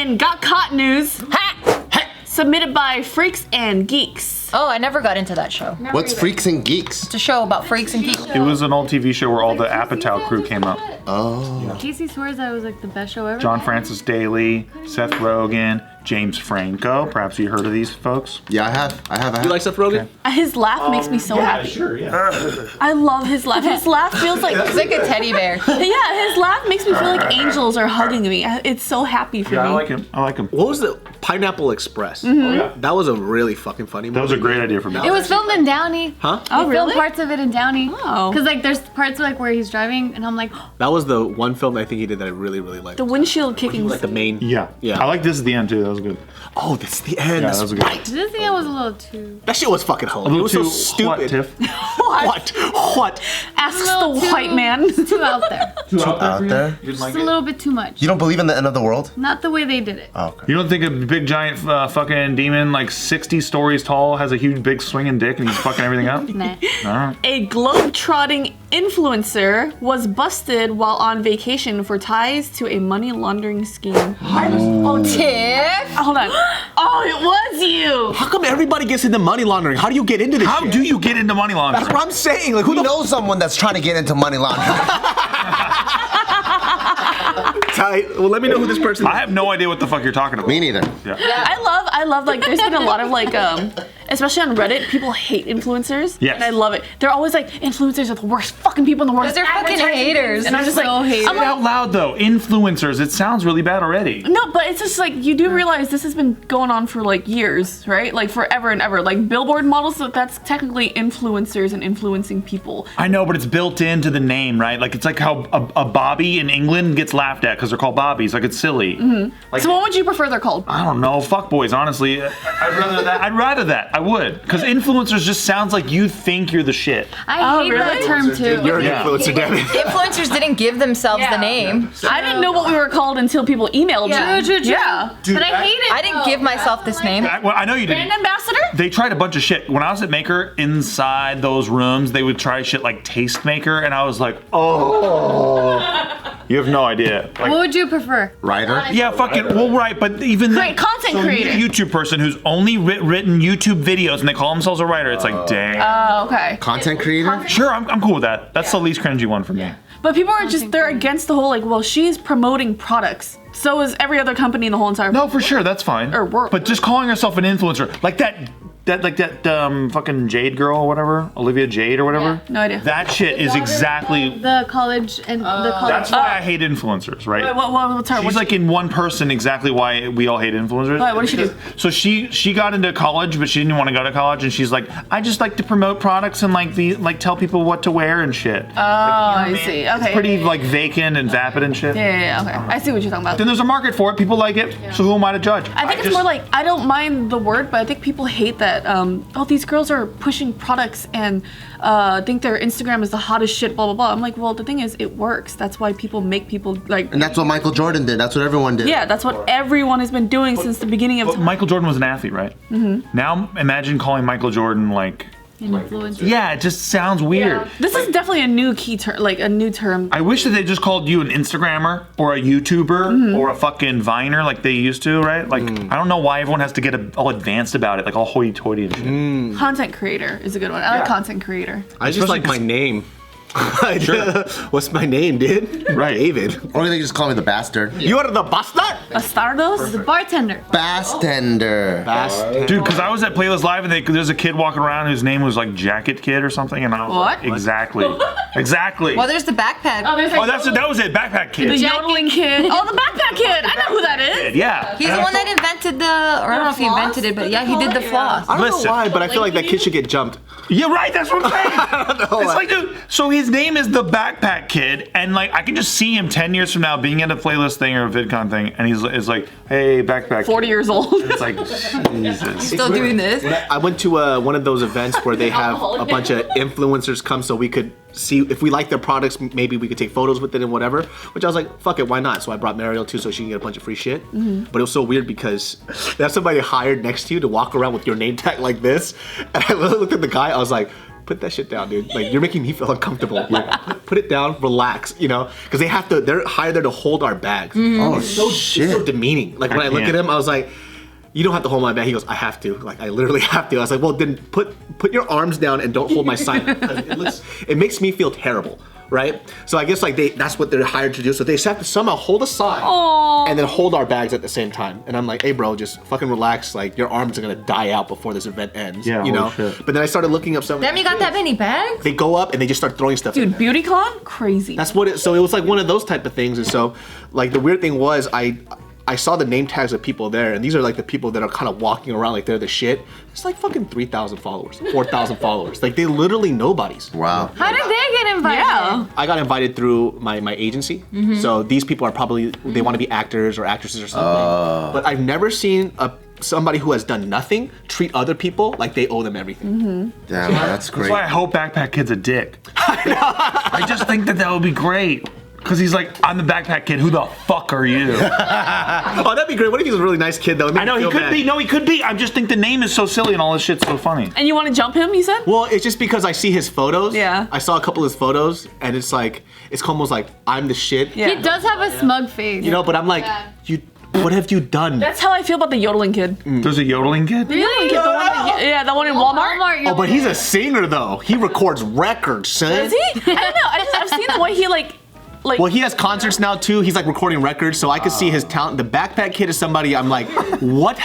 in Got Caught News, submitted by Freaks and Geeks. Oh, I never got into that show. What's Freaks and Geeks? It's a show about freaks and geeks. It was an old TV show where all the Apatow crew came up. Oh. Casey swears that was like the best show ever. John Francis Daly, Seth Rogen, James Franco. Perhaps you heard of these folks? Yeah, I have. You like Seth Rogen? Okay. His laugh makes me so happy. Sure, yeah. I love his laugh. His laugh feels like... He's like a teddy bear. Yeah, his laugh makes me feel like angels are hugging me. It's so happy for me. I like him. I like him. What was the Pineapple Express? Mm-hmm. Oh, yeah. That was a really fucking funny movie. That was a great idea for me. It was filmed in Downey. Huh? Oh, They really? filmed parts of it in Downey. Oh. Because like there's parts like where he's driving and I'm like, That was the one film that I think he did that I really, really liked. The windshield kicking. Like the main. Yeah. Yeah. I like this at the end too. That was good. Oh, that's the end. Yeah, That's that was good. right. this thing was a little too. That shit was fucking hilarious. A It little was so too what, stupid. Tiff? What? Asks little the too- white man. It's too out there. Out there? You didn't Just like a it? little bit too much. You don't believe in the end of the world? Not the way they did it. Oh, okay. You don't think a big giant fucking demon like 60 stories tall has a huge big swinging dick and he's fucking everything up? Nah. Alright. A globe-trotting influencer was busted while on vacation for ties to a money laundering scheme. Oh, Tiff! Hold on. Oh, it was you! How come everybody gets into money laundering? How do you get into this How shit? do you get into money laundering? That's what I'm saying. Like, who We the know someone that's trying to get into money laundering. Well, let me know who this person is. I have no idea what the fuck you're talking about. Me neither. Yeah. I love like there's been a lot of like especially on Reddit, people hate influencers. Yes. And I love it. They're always like, influencers are the worst fucking people in the world. Because they're fucking Advertising. haters. And I'm just like, So haters. I'm Say it like, out loud though. Influencers. It sounds really bad already. no, but it's just like, you do realize this has been going on for like years, right? Like forever and ever. Like billboard models, that's technically influencers and influencing people. I know, but it's built into the name, right? Like it's like how a Bobby in England gets laughed at because they're called Bobbies. Like it's silly. Like, So what would you prefer they're called? I don't know. Fuck boys, honestly. I'd rather that. I would. Because influencers just sounds like you think you're the shit. I hate really? that term too. You're an Yeah. influencer, damn it. Influencers didn't give themselves the name. I didn't know what we were called until people emailed Yeah. me. True. Yeah. But I hate it. I didn't give myself this name. Well, I know you Brand didn't. ambassador? They tried a bunch of shit. When I was at Maker, inside those rooms, they would try shit like Tastemaker, and I was like, oh. You have no idea. Like, What would you prefer? Writer? yeah, fucking, well, right, but even Great content creator. A YouTube person who's only written YouTube videos and they call themselves a writer, it's like, dang. Oh, okay. Content creator? Sure, I'm cool with that. That's the least cringy one for me. But people are just, they're against the whole, like, well, she's promoting products. So is every other company in the whole entire No, for sure, that's fine. Or work. But just calling herself an influencer, like that fucking Jade girl or whatever, Olivia Jade or whatever. No idea. That shit is exactly. The college and the college. That's why I hate influencers, right? Wait, what's her? She's What's like in one person exactly why we all hate influencers. Why, what did she do? So she got into college, but she didn't want to go to college, and she's like, I just like to promote products and like tell people what to wear and shit. Oh, I see. Okay. It's pretty like vacant and vapid and shit. Yeah, okay. I see what you're talking about. Then there's a market for it. People like it. So who am I to judge? I think it's more like, I don't mind the word, but I think people hate that, oh, these girls are pushing products and think their Instagram is the hottest shit, blah, blah, blah. I'm like, well, the thing is, it works. That's why people make people, like... And that's what Michael Jordan did. That's what everyone did. Yeah, that's what everyone has been doing since the beginning of time. Michael Jordan was an athlete, right? Mm-hmm. Now imagine calling Michael Jordan like... An influencer. Yeah, it just sounds weird. This is definitely a new key term, like a new term. I wish that they just called you an Instagrammer or a YouTuber or a fucking Viner like they used to, right? Like, I don't know why everyone has to get all advanced about it, like all hoity-toity and shit. Content creator is a good one. I like content creator. I just like my name. What's my name, dude? Right. David. Or they just call me the bastard. You are the bastard? A Stardust? The bartender. Bastender. Dude, because I was at Playlist Live and there's a kid walking around whose name was like Jacket Kid or something, and I was What? like, exactly. Exactly. Well, there's the backpack. Oh, there's Oh, that was it, Backpack the Kid. yodeling kid. Oh, the backpack kid. I know who that is. Yeah. He's the one that invented the, or I don't know if he invented it, but yeah, he did the floss. I don't Listen. know why, but I feel like that kid should get jumped. Yeah, right, that's what I'm saying. know. It's like, dude, so his name is the Backpack Kid, and like I can just see him 10 years from now being at a playlist thing or a VidCon thing, and he's like, hey, Backpack 40 years old. It's like, Jesus. Still doing this. I went to one of those events where they have a bunch of influencers come so we could see if we like their products, maybe we could take photos with it and whatever, which I was like, fuck it, why not? So I brought Mariel too so she can get a bunch of free shit. But it was so weird because they have somebody hired next to you to walk around with your name tag like this, and I literally looked at the guy, I was like, put that shit down, dude. Like, you're making me feel uncomfortable. Like, put it down, relax, you know? Because they're hired there to hold our bags. Oh, It's shit. so demeaning. Like, when I look can't. at him, I was like, you don't have to hold my bag. He goes, I have to. Like, I literally have to. I was like, well, then put your arms down and don't hold my sign. It makes me feel terrible, right? So I guess like that's what they're hired to do. So they have to somehow hold a sign and then hold our bags at the same time. And I'm like, hey, bro, just fucking relax. Like, your arms are gonna die out before this event ends. Yeah, you know. holy shit. But then I started looking up some. Damn, you got that many bags? They go up and they just start throwing stuff. in Dude, there. BeautyCon? Crazy. That's what it. So it was like one of those type of things. And so, like, the weird thing was I saw the name tags of people there, and these are like the people that are kind of walking around like they're the shit. It's like fucking 3,000 followers, 4,000 followers. Like, they literally nobodies. Wow. How did they get invited? Yeah. I got invited through my agency. So these people are probably, they want to be actors or actresses or something. But I've never seen somebody who has done nothing treat other people like they owe them everything. Damn, that's That's great. why I hope Backpack Kid's a dick. I just think that would be great. Because he's like, I'm the Backpack Kid. Who the fuck are you? Oh, that'd be great. What if he's a really nice kid though? I know, he could be. No, he could be. I just think the name is so silly and all this shit's so funny. And you want to jump him, you said? Well, it's just because I see his photos. Yeah. I saw a couple of his photos, and it's like, it's almost like I'm the shit. Yeah. He does have a smug face. You know, but I'm like, what have you done? That's how I feel about the yodeling kid. There's a yodeling kid? Yodeling kid, the one that, yeah, the one in Walmart. Oh, but he's a singer though. He records records, son. Is he? I don't know. I've seen the way he like. Well, he has concerts now too. He's like recording records, so I could see his talent. The Backpack Kid is somebody I'm like, what?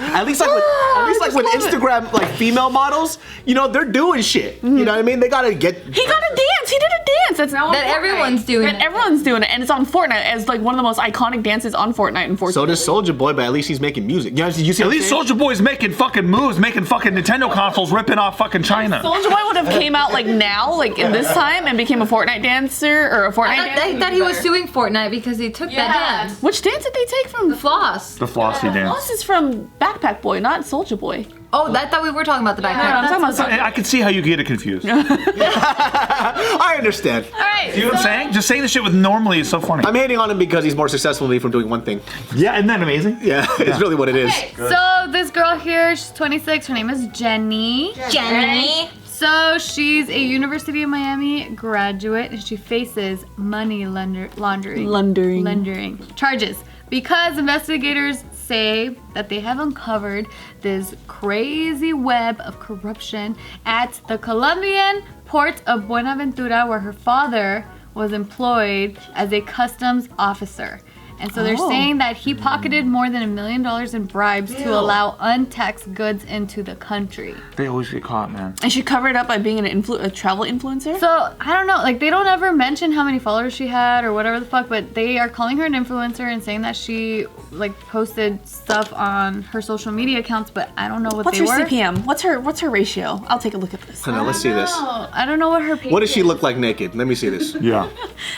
At least with Instagram like female models, you know, they're doing shit. You know what I mean? They gotta get. He got a dance. He did a dance. That's now on That Fortnite. everyone's doing That it. everyone's doing it, and it's on Fortnite as like one of the most iconic dances on Fortnite and Fortnite. So does Soulja Boy, but at least he's making music. You know, you see At least Soulja Boy's making fucking moves, making fucking Nintendo consoles, ripping off fucking China. Soulja Boy would have came out like now, like in this time, and became a Fortnite dancer or a Fortnite I dancer. thought he was suing Fortnite because he took that dance. Which dance did they take from? The floss. The flossy dance. This is from Backpack Boy, not Soulja Boy. Oh, I thought we were talking about the No, I'm backpack. talking about Soulja. I can see how you get it confused. You I understand. All right. know what I'm saying? Just saying the shit with normally is so funny. I'm hating on him because he's more successful than me from doing one thing. Yeah, isn't that amazing? Yeah, it's really what it is. Okay, so this girl here, she's 26. Her name is Jenny. Jenny. So she's a University of Miami graduate, and she faces money laundering charges because investigators say that they have uncovered this crazy web of corruption at the Colombian port of Buenaventura, where her father was employed as a customs officer. And so they're saying that he pocketed more than $1 million in bribes to allow untaxed goods into the country. They always get caught, man. And she covered up by being a travel influencer. So I don't know, like they don't ever mention how many followers she had or whatever the fuck, but they are calling her an influencer and saying that she like posted stuff on her social media accounts, but I don't know what What's they her were. CPM? What's her ratio? I'll take a look at this. I know, let's see this. Oh, I don't know what her page What does she is. look like naked? Let me see this. Yeah.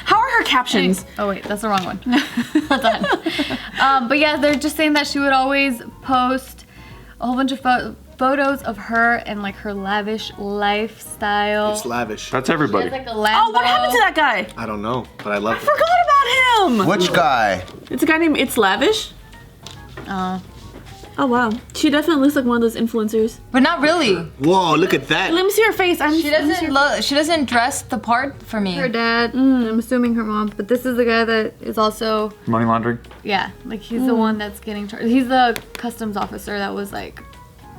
How are her captions? Oh wait, that's the wrong one. Hold on. But yeah, they're just saying that she would always post a whole bunch of photos of her and like her lavish lifestyle. It's lavish. That's She everybody. has, like, a Lambo. Oh, what happened to that guy? I don't know, but I love I it. forgot about him. Which guy? It's a guy named It's Lavish. Oh. Oh wow, she definitely looks like one of those influencers. But not really. Whoa, look at that. Let me see her face. She doesn't look. She doesn't dress the part for me. Her dad, I'm assuming her mom, but this is the guy that is also, Money laundering. yeah, like he's the one that's getting charged. He's the customs officer that was like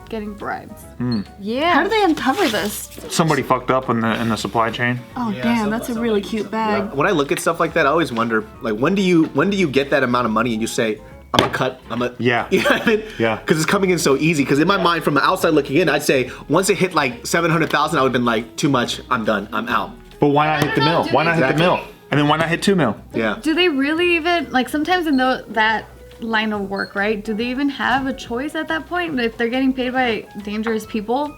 getting bribes. Yeah. How did they uncover this? Somebody fucked up in the supply chain. Oh damn, that's a really cute bag. When I look at stuff like that, I always wonder, like, when do you get that amount of money and you say, Yeah. You know what I mean? Yeah. Because it's coming in so easy. Because in my mind, from the outside looking in, I'd say once it hit like 700,000, I would have been like, too much, I'm done, I'm out. But why not hit the mill? Why not hit the Exactly. mill? And then why not hit 2 mil? Yeah. Do they really even, like sometimes in that line of work, right? Do they even have a choice at that point? If they're getting paid by dangerous people?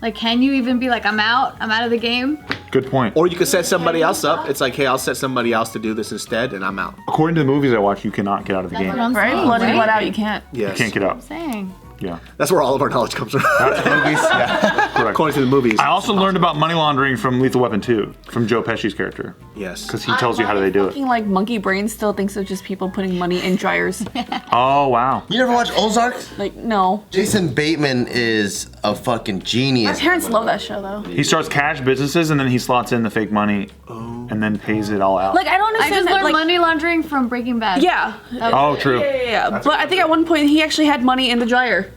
Like, can you even be like, I'm out of the game? Good point. Or you could set somebody else up. It's like, hey, I'll set somebody else to do this instead, and I'm out. According to the movies I watch, you cannot get out of the game. I'm Right? saying, Blood in, right? blood out. You can't. Yes. You can't get out. I'm saying. Yeah. That's where all of our knowledge comes from. Movies. Yeah. Correct. According to the movies. I also learned about money laundering from Lethal Weapon 2, from Joe Pesci's character. Yes. Because he tells you how do they do it. Fucking like monkey brain still thinks of just people putting money in dryers. Oh, wow. You never watch Ozark? Like, no. Jason Bateman is a fucking My genius. parents love that show though. He starts cash businesses and then he slots in the fake money and then pays it all out. Like, I don't I understand just that. learned Like, money laundering from Breaking Bad. yeah. Oh, true. Yeah. But I think at one point he actually had money in the dryer.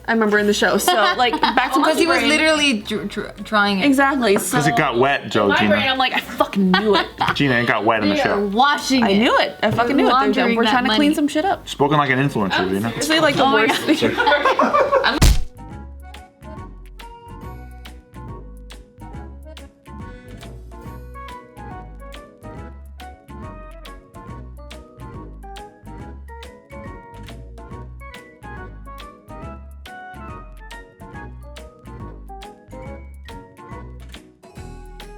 I remember in the show. So like back to Because he was brain. literally trying it. Exactly. So Because it got wet, Joe, my brain, Gina. I'm like, I fucking knew it. Gina, it got wet in the They are show. washing it. I knew it. I fucking knew it. Laundering We're that trying to clean money. some shit up. Spoken like an influencer, you know? Seriously, like the worst.